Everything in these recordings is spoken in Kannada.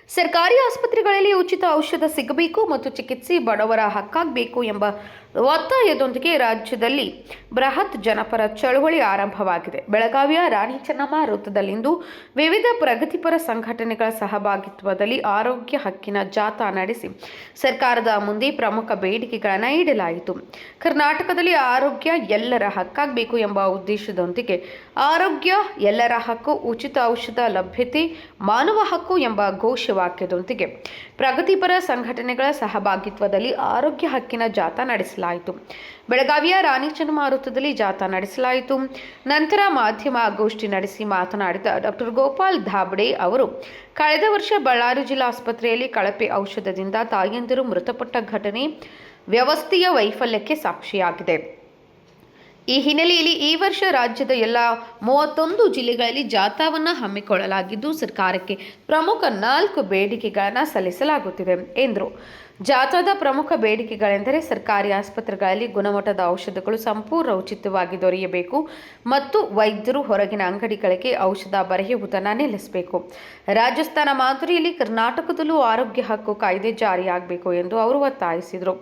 ಸರ್ಕಾರಿ ಆಸ್ಪತ್ರೆಗಳಲ್ಲಿ ಉಚಿತ ಔಷಧ ಸಿಗಬೇಕು ಮತ್ತು ಚಿಕಿತ್ಸೆ ಬಡವರ ಹಕ್ಕಾಗಬೇಕು ಎಂಬ ಒತ್ತಾಯದೊಂದಿಗೆ ರಾಜ್ಯದಲ್ಲಿ ಬೃಹತ್ ಜನಪರ ಚಳವಳಿ ಆರಂಭವಾಗಿದೆ. ಬೆಳಗಾವಿಯ ರಾಣಿ ಚೆನ್ನಮ್ಮ ವೃತ್ತದಲ್ಲಿಂದು ವಿವಿಧ ಪ್ರಗತಿಪರ ಸಂಘಟನೆಗಳ ಸಹಭಾಗಿತ್ವದಲ್ಲಿ ಆರೋಗ್ಯ ಹಕ್ಕಿನ ಜಾಥಾ ನಡೆಸಿ ಸರ್ಕಾರದ ಮುಂದೆ ಪ್ರಮುಖ ಬೇಡಿಕೆಗಳನ್ನು ಇಡಲಾಯಿತು. ಕರ್ನಾಟಕದಲ್ಲಿ ಆರೋಗ್ಯ ಎಲ್ಲರ ಹಕ್ಕಾಗಬೇಕು ಎಂಬ ಉದ್ದೇಶದೊಂದಿಗೆ ಆರೋಗ್ಯ ಎಲ್ಲರ ಹಕ್ಕು, ಉಚಿತ ಔಷಧ ಲಭ್ಯತೆ, ಮಾನವ ಹಕ್ಕು ಎಂಬ ಘೋಷವಾಕ್ಯದೊಂದಿಗೆ ಪ್ರಗತಿಪರ ಸಂಘಟನೆಗಳ ಸಹಭಾಗಿತ್ವದಲ್ಲಿ ಆರೋಗ್ಯ ಹಕ್ಕಿನ ಜಾಥಾ ನಡೆಸಲಾಯಿತು. ಬೆಳಗಾವಿಯ ರಾಣಿ ಚೆನ್ನಮ್ಮ ವೃತ್ತದಲ್ಲಿ ಜಾಥಾ ನಡೆಸಲಾಯಿತು. ನಂತರ ಮಾಧ್ಯಮಗೋಷ್ಠಿ ನಡೆಸಿ ಮಾತನಾಡಿದ ಡಾಕ್ಟರ್ ಗೋಪಾಲ್ ಧಾಬಡೆ ಅವರು, ಕಳೆದ ವರ್ಷ ಬಳ್ಳಾರಿ ಜಿಲ್ಲಾ ಆಸ್ಪತ್ರೆಯಲ್ಲಿ ಕಳಪೆ ಔಷಧದಿಂದ ತಾಯಂದಿರು ಮೃತಪಟ್ಟ ಘಟನೆ ವ್ಯವಸ್ಥೆಯ ವೈಫಲ್ಯಕ್ಕೆ ಸಾಕ್ಷಿಯಾಗಿದೆ. ಈ ಹಿನ್ನೆಲೆಯಲ್ಲಿ ಈ ವರ್ಷ ರಾಜ್ಯದ ಎಲ್ಲ 31 ಜಿಲ್ಲೆಗಳಲ್ಲಿ ಜಾಥಾವನ್ನು ಹಮ್ಮಿಕೊಳ್ಳಲಾಗಿದ್ದು, ಸರ್ಕಾರಕ್ಕೆ ಪ್ರಮುಖ 4 ಬೇಡಿಕೆಗಳನ್ನು ಸಲ್ಲಿಸಲಾಗುತ್ತಿದೆ ಎಂದರು. ಜಾಥಾದ ಪ್ರಮುಖ ಬೇಡಿಕೆಗಳೆಂದರೆ ಸರ್ಕಾರಿ ಆಸ್ಪತ್ರೆಗಳಲ್ಲಿ ಗುಣಮಟ್ಟದ ಔಷಧಗಳು ಸಂಪೂರ್ಣ ಉಚಿತವಾಗಿ ದೊರೆಯಬೇಕು ಮತ್ತು ವೈದ್ಯರು ಹೊರಗಿನ ಅಂಗಡಿಗಳಿಗೆ ಔಷಧ ಬರೆಯುವುದನ್ನು ನಿಲ್ಲಿಸಬೇಕು. ರಾಜಸ್ಥಾನ ಮಾದರಿಯಲ್ಲಿ ಕರ್ನಾಟಕದಲ್ಲೂ ಆರೋಗ್ಯ ಹಕ್ಕು ಕಾಯ್ದೆ ಜಾರಿಯಾಗಬೇಕು ಎಂದು ಅವರು ಒತ್ತಾಯಿಸಿದರು.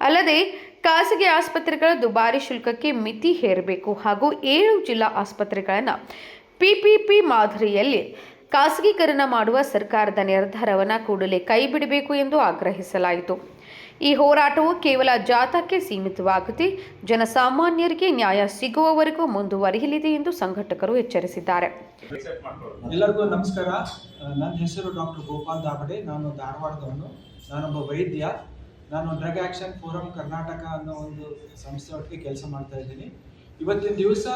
ಅಲ್ಲದೆ ಖಾಸಗಿ ಆಸ್ಪತ್ರೆಗಳ ದುಬಾರಿ ಶುಲ್ಕಕ್ಕೆ ಮಿತಿ ಹೇರಬೇಕು ಹಾಗೂ 7 ಜಿಲ್ಲಾ ಆಸ್ಪತ್ರೆಗಳನ್ನು PPP ಮಾದರಿಯಲ್ಲಿ ಖಾಸಗೀಕರಣ ಮಾಡುವ ಸರ್ಕಾರದ ನಿರ್ಧಾರವನ್ನು ಕೂಡಲೇ ಕೈಬಿಡಬೇಕು ಎಂದು ಆಗ್ರಹಿಸಲಾಯಿತು. ಈ ಹೋರಾಟವು ಕೇವಲ ಜಾಥಾಕ್ಕೆ ಸೀಮಿತವಾಗದೆ ಜನಸಾಮಾನ್ಯರಿಗೆ ನ್ಯಾಯ ಸಿಗುವವರೆಗೂ ಮುಂದುವರಿಯಲಿದೆ ಎಂದು ಸಂಘಟಕರು ಎಚ್ಚರಿಸಿದ್ದಾರೆ. ಎಲ್ಲರಿಗೂ ನಮಸ್ಕಾರ. ನನ್ನ ಹೆಸರು ಡಾಕ್ಟರ್ ಗೋಪಾಲ್ ಧಾಬಡೆ. ನಾನು ಧಾರವಾಡದವನು. ನಾನೊಬ್ಬ ವೈದ್ಯ. ನಾನು ಡ್ರಗ್ ಆ್ಯಕ್ಷನ್ ಫೋರಮ್ ಕರ್ನಾಟಕ ಅನ್ನೋ ಒಂದು ಸಂಸ್ಥೆ ಒಟ್ಟಿಗೆ ಕೆಲಸ ಮಾಡ್ತಾ ಇದ್ದೀನಿ. ಇವತ್ತಿನ ದಿವಸ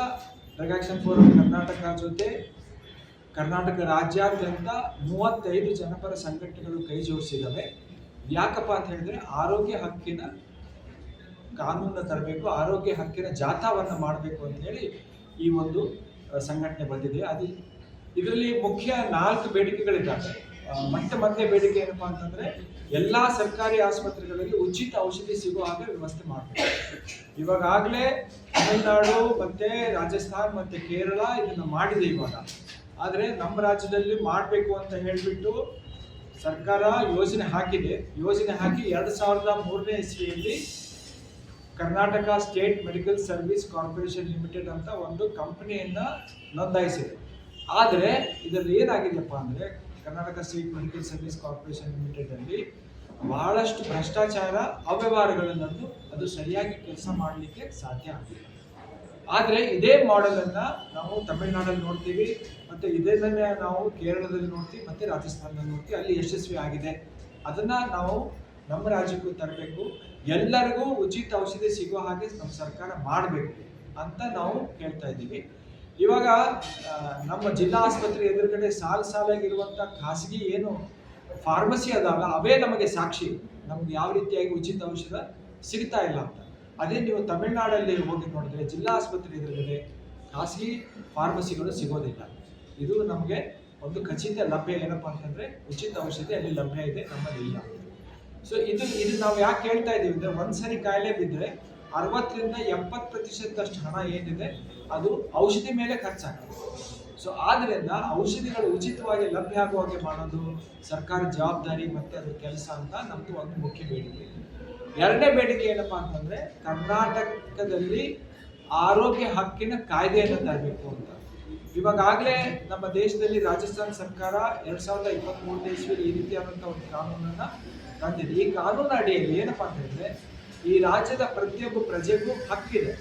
ಡ್ರಗ್ ಆ್ಯಕ್ಷನ್ ಫೋರಮ್ ಕರ್ನಾಟಕ ಜೊತೆ ಕರ್ನಾಟಕ ರಾಜ್ಯಾದ್ಯಂತ 35 ಜನಪರ ಸಂಘಟನೆಗಳು ಕೈ ಜೋಡಿಸಿದ್ದಾವೆ. ಯಾಕಪ್ಪ ಅಂತ ಹೇಳಿದ್ರೆ, ಆರೋಗ್ಯ ಹಕ್ಕಿನ ಕಾನೂನನ್ನು ತರಬೇಕು, ಆರೋಗ್ಯ ಹಕ್ಕಿನ ಜಾಥಾವನ್ನು ಮಾಡಬೇಕು ಅಂತ ಹೇಳಿ ಈ ಒಂದು ಸಂಘಟನೆ ಬಂದಿದೆ. ಇದರಲ್ಲಿ ಮುಖ್ಯ 4 ಬೇಡಿಕೆಗಳಿದ್ದಾವೆ. ಮೊದಲನೇ ಬೇಡಿಕೆ ಏನಪ್ಪ ಅಂತಂದರೆ, ಎಲ್ಲ ಸರ್ಕಾರಿ ಆಸ್ಪತ್ರೆಗಳಲ್ಲಿ ಉಚಿತ ಔಷಧಿ ಸಿಗೋ ಹಾಗೆ ವ್ಯವಸ್ಥೆ ಮಾಡಬೇಕು. ಇವಾಗಲೇ ತಮಿಳುನಾಡು ಮತ್ತು ರಾಜಸ್ಥಾನ್ ಮತ್ತು ಕೇರಳ ಇದನ್ನು ಮಾಡಿದೆ ಇವಾಗ. ಆದರೆ ನಮ್ಮ ರಾಜ್ಯದಲ್ಲಿ ಮಾಡಬೇಕು ಅಂತ ಹೇಳಿಬಿಟ್ಟು ಸರ್ಕಾರ ಯೋಜನೆ ಹಾಕಿ 2003ನೇ ಇಸ್ವಿಯಲ್ಲಿ Karnataka state medical service corporation limited ಅಂತ ಒಂದು ಕಂಪನಿಯನ್ನು ನೋಂದಾಯಿಸಿದೆ. ಆದರೆ ಇದರಲ್ಲಿ ಏನಾಗಿದೆಯಪ್ಪ ಅಂದರೆ, Karnataka state medical service corporation ಲಿಮಿಟೆಡಲ್ಲಿ ಬಹಳಷ್ಟು ಭ್ರಷ್ಟಾಚಾರ, ಅವ್ಯವಹಾರಗಳನ್ನು ಅದು ಸರಿಯಾಗಿ ಕೆಲಸ ಮಾಡಲಿಕ್ಕೆ ಸಾಧ್ಯ ಆಗಿಲ್ಲ. ಆದರೆ ಇದೇ ಮಾಡೆಲನ್ನು ನಾವು ತಮಿಳುನಾಡಲ್ಲಿ ನೋಡ್ತೀವಿ, ಮತ್ತು ಇದನ್ನೇ ನಾವು ಕೇರಳದಲ್ಲಿ ನೋಡ್ತೀವಿ, ಮತ್ತು ರಾಜಸ್ಥಾನದಲ್ಲಿ ನೋಡ್ತೀವಿ. ಅಲ್ಲಿ ಯಶಸ್ವಿ ಆಗಿದೆ. ಅದನ್ನು ನಾವು ನಮ್ಮ ರಾಜ್ಯಕ್ಕೂ ತರಬೇಕು. ಎಲ್ಲರಿಗೂ ಉಚಿತ ಔಷಧಿ ಸಿಗೋ ಹಾಗೆ ನಮ್ಮ ಸರ್ಕಾರ ಮಾಡಬೇಕು ಅಂತ ನಾವು ಹೇಳ್ತಾ ಇದ್ದೀವಿ. ಇವಾಗ ನಮ್ಮ ಜಿಲ್ಲಾ ಆಸ್ಪತ್ರೆ ಎದುರುಗಡೆ ಸಾಲಾಗಿರುವಂಥ ಖಾಸಗಿ ಏನು ಫಾರ್ಮಸಿ ಅದಲ್ಲ, ಅವೇ ನಮಗೆ ಸಾಕ್ಷಿ. ನಮ್ಗೆ ಯಾವ ರೀತಿಯಾಗಿ ಉಚಿತ ಔಷಧ ಸಿಗ್ತಾ ಇಲ್ಲ ಅಂತ. ಅದೇ ನೀವು ತಮಿಳುನಾಡಲ್ಲಿ ಹೋಗಿ ನೋಡಿದ್ರೆ ಜಿಲ್ಲಾ ಆಸ್ಪತ್ರೆ ಎದುರುಗಡೆ ಖಾಸಗಿ ಫಾರ್ಮಸಿಗಳು ಸಿಗೋದಿಲ್ಲ. ಇದು ನಮಗೆ ಒಂದು ಖಚಿತ ಲಭ್ಯ ಏನಪ್ಪ ಅಂತಂದರೆ, ಉಚಿತ ಔಷಧಿ ಅಲ್ಲಿ ಲಭ್ಯ ಇದೆ, ನಮ್ಮಲ್ಲಿ ಇಲ್ಲ. ಸೊ ಇದು ನಾವು ಯಾಕೆ ಹೇಳ್ತಾ ಇದ್ದೀವಿ ಅಂದರೆ, ಒಂದ್ಸರಿ ಕಾಯಿಲೆ ಬಿದ್ದರೆ 60-70% ಹಣ ಏನಿದೆ ಅದು ಔಷಧಿ ಮೇಲೆ ಖರ್ಚಾಗ್ತದೆ. ಸೊ ಆದ್ದರಿಂದ ಔಷಧಿಗಳು ಉಚಿತವಾಗಿ ಲಭ್ಯ ಆಗುವ ಹಾಗೆ ಮಾಡೋದು ಸರ್ಕಾರದ ಜವಾಬ್ದಾರಿ ಮತ್ತು ಅದ್ರ ಕೆಲಸ ಅಂತ ನಮ್ಮದು ಒಂದು ಮುಖ್ಯ ಬೇಡಿಕೆ. ಎರಡನೇ ಬೇಡಿಕೆ ಏನಪ್ಪ ಅಂತಂದರೆ, ಕರ್ನಾಟಕದಲ್ಲಿ ಆರೋಗ್ಯ ಹಕ್ಕಿನ ಕಾಯ್ದೆಯನ್ನು ತರಬೇಕು ಅಂತ. ಇವಾಗಲೇ ನಮ್ಮ ದೇಶದಲ್ಲಿ ರಾಜಸ್ಥಾನ ಸರ್ಕಾರ 2023ನೇ ಇಸ್ವಿಯಲ್ಲಿ ಈ ರೀತಿಯಾದಂಥ ಒಂದು ಕಾನೂನನ್ನು ತಂದಿದೆ. ಈ ಕಾನೂನು ಅಡಿಯಲ್ಲಿ ಏನಪ್ಪ ಅಂತ ಹೇಳಿದ್ರೆ, ಈ ರಾಜ್ಯದ ಪ್ರತಿಯೊಬ್ಬ ಪ್ರಜೆಗೂ ಹಕ್ಕಿದೆ,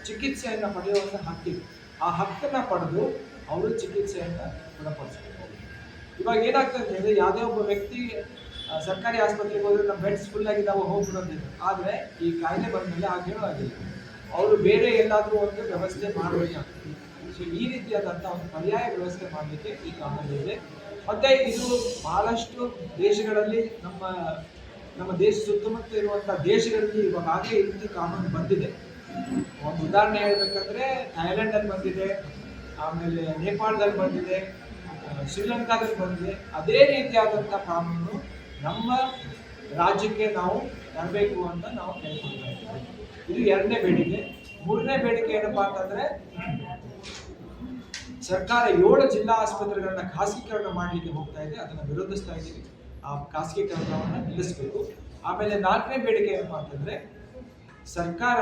ಚಿಕಿತ್ಸೆಯನ್ನು ಪಡೆಯುವಂಥ ಹಕ್ಕಿದೆ. ಆ ಹಕ್ಕನ್ನು ಪಡೆದು ಅವರು ಚಿಕಿತ್ಸೆಯನ್ನು ಗುಣಪಡಿಸಬೇಕು. ಇವಾಗ ಏನಾಗ್ತದೆ ಅಂತ ಹೇಳಿದ್ರೆ, ಯಾವುದೇ ಒಬ್ಬ ವ್ಯಕ್ತಿ ಸರ್ಕಾರಿ ಆಸ್ಪತ್ರೆಗೆ ಹೋದರೆ ನಮ್ಮ ಬೆಡ್ಸ್ ಫುಲ್ಲಾಗಿ ನಾವು ಹೋಗ್ಬಿಡೋದಿಲ್ಲ. ಆದರೆ ಈ ಕಾಯಿಲೆ ಬಂದಮೇಲೆ ಆಗೇನೂ ಆಗಿಲ್ಲ, ಅವರು ಬೇರೆ ಎಲ್ಲಾದರೂ ಒಂದು ವ್ಯವಸ್ಥೆ ಮಾಡಬೇಕಾಗ್ತದೆ. ಸೊ ಈ ರೀತಿಯಾದಂಥ ಒಂದು ಪರ್ಯಾಯ ವ್ಯವಸ್ಥೆ ಮಾಡಲಿಕ್ಕೆ ಈ ಕಾನೂನು ಇದೆ. ಮತ್ತು ಇದು ಬಹಳಷ್ಟು ದೇಶಗಳಲ್ಲಿ, ನಮ್ಮ ದೇಶ ಸುತ್ತಮುತ್ತ ಇರುವಂಥ ದೇಶಗಳಲ್ಲಿ ಇವಾಗಲೇ ಈ ರೀತಿ ಕಾನೂನು ಬಂದಿದೆ. ಒಂದು ಉದಾಹರಣೆ ಹೇಳಬೇಕಂದ್ರೆ, ಥೈಲ್ಯಾಂಡಲ್ಲಿ ಬಂದಿದೆ, ಆಮೇಲೆ ನೇಪಾಳದಲ್ಲಿ ಬಂದಿದೆ, ಶ್ರೀಲಂಕಾದಲ್ಲಿ ಬಂದಿದೆ. ಅದೇ ರೀತಿಯಾದಂಥ ಕಾನೂನು ನಮ್ಮ ರಾಜ್ಯಕ್ಕೆ ನಾವು ತರಬೇಕು ಅಂತ ನಾವು ಕೇಳ್ಕೊಳ್ತಾ ಇದ್ದೀವಿ. ಇದು ಎರಡನೇ ಬೇಡಿಕೆ. ಮೂರನೇ ಬೇಡಿಕೆ ಏನಪ್ಪಾ ಅಂತಂದರೆ, ಸರ್ಕಾರ 7 ಜಿಲ್ಲಾ ಆಸ್ಪತ್ರೆಗಳನ್ನ ಖಾಸಗೀಕರಣ ಮಾಡಲಿಕ್ಕೆ ಹೋಗ್ತಾ ಇದೆ. ಅದನ್ನು ವಿರೋಧಿಸ್ತಾ ಇದ್ದೀವಿ. ಆ ಖಾಸಗೀಕರಣವನ್ನು ನಿಲ್ಲಿಸಬೇಕು. ಆಮೇಲೆ 4ನೇ ಬೇಡಿಕೆ ಏನಪ್ಪ ಅಂತಂದ್ರೆ, ಸರ್ಕಾರ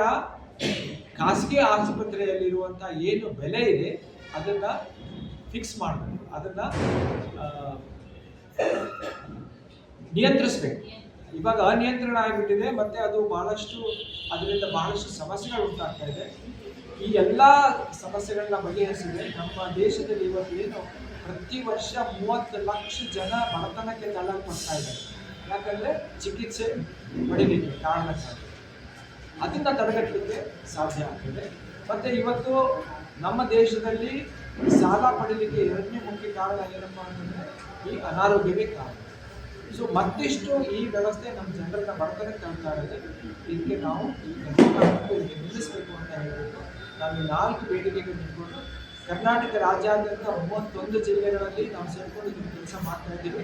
ಖಾಸಗಿ ಆಸ್ಪತ್ರೆಯಲ್ಲಿರುವಂಥ ಏನು ಬೆಲೆ ಇದೆ ಅದನ್ನ ಫಿಕ್ಸ್ ಮಾಡಬೇಕು, ಅದನ್ನ ನಿಯಂತ್ರಿಸಬೇಕು. ಇವಾಗ ಅನಿಯಂತ್ರಣ ಆಗಿಬಿಟ್ಟಿದೆ, ಮತ್ತೆ ಅದು ಅದರಿಂದ ಬಹಳಷ್ಟು ಸಮಸ್ಯೆಗಳು ಉಂಟಾಗ್ತಾ ಇದೆ. ಈ ಎಲ್ಲ ಸಮಸ್ಯೆಗಳನ್ನ ಬಗೆಹರಿಸಿದ್ರೆ ನಮ್ಮ ದೇಶದಲ್ಲಿ ಇವತ್ತು ಏನು ಪ್ರತಿ ವರ್ಷ 30 ಲಕ್ಷ ಜನ ಬಡತನಕ್ಕೆ ತಳ್ಳಲ್ಪಡ್ತಾ ಇದ್ದಾರೆ. ಯಾಕಂದ್ರೆ ಚಿಕಿತ್ಸೆ ಪಡಿಲಿಕ್ಕೆ ಕಾರಣಕ್ಕಾಗಿ ಅದನ್ನ ತಡೆಗಟ್ಟಲಿಕ್ಕೆ ಸಾಧ್ಯ ಆಗ್ತದೆ. ಮತ್ತೆ ಇವತ್ತು ನಮ್ಮ ದೇಶದಲ್ಲಿ ಸಾಲ ಪಡಿಲಿಕ್ಕೆ 2ನೇ ಮುಖ್ಯ ಕಾರಣ ಏನಪ್ಪಾ ಅಂತಂದ್ರೆ ಈ ಅನಾರೋಗ್ಯವೇ ಕಾರಣ. ಸೊ ಮತ್ತಿಷ್ಟು ಈ ವ್ಯವಸ್ಥೆ ನಮ್ಮ ಜನರನ್ನ ಬಡತನಕ್ಕೆ ತಳ್ತಾ ಇದೆ. ಇದಕ್ಕೆ ನಾವು ನಿಲ್ಲಿಸಬೇಕು ಅಂತ ಹೇಳ್ಬಿಟ್ಟು ನಾವು ಈ 4 ಬೇಡಿಕೆಗಳು ಇಟ್ಕೊಂಡು ಕರ್ನಾಟಕ ರಾಜ್ಯಾದ್ಯಂತ 31 ಜಿಲ್ಲೆಗಳಲ್ಲಿ ನಾವು ಸೇರ್ಕೊಂಡು ಇದನ್ನು ಕೆಲಸ ಮಾಡ್ತಾ ಇದ್ದೀವಿ.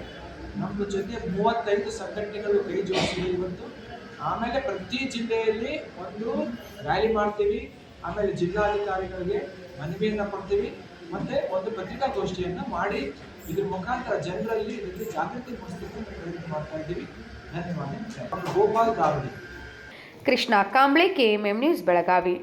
ನಮ್ಮ ಜೊತೆ 35 ಸಂಘಟನೆಗಳು ಕೈ ಜೋಡಿಸಿವೆ ಇವತ್ತು. ಆಮೇಲೆ ಪ್ರತಿ ಜಿಲ್ಲೆಯಲ್ಲಿ ಒಂದು ರ್ಯಾಲಿ ಮಾಡ್ತೀವಿ, ಆಮೇಲೆ ಜಿಲ್ಲಾಧಿಕಾರಿಗಳಿಗೆ ಮನವಿಯನ್ನು ಕೊಡ್ತೀವಿ, ಮತ್ತೆ ಒಂದು ಪತ್ರಿಕಾಗೋಷ್ಠಿಯನ್ನು ಮಾಡಿ ಇದ್ರ ಮುಖಾಂತರ ಜನರಲ್ಲಿ ಇದಕ್ಕೆ ಜಾಗೃತಿ ಮೂಡಿಸಲಿಕ್ಕೆ ಪ್ರಯತ್ನ ಮಾಡ್ತಾ ಇದ್ದೀವಿ. ಧನ್ಯವಾದ. ಗೋಪಾಲ್ ದಾವಡಿ. Krishna Kamble, KMM news, Belagavi.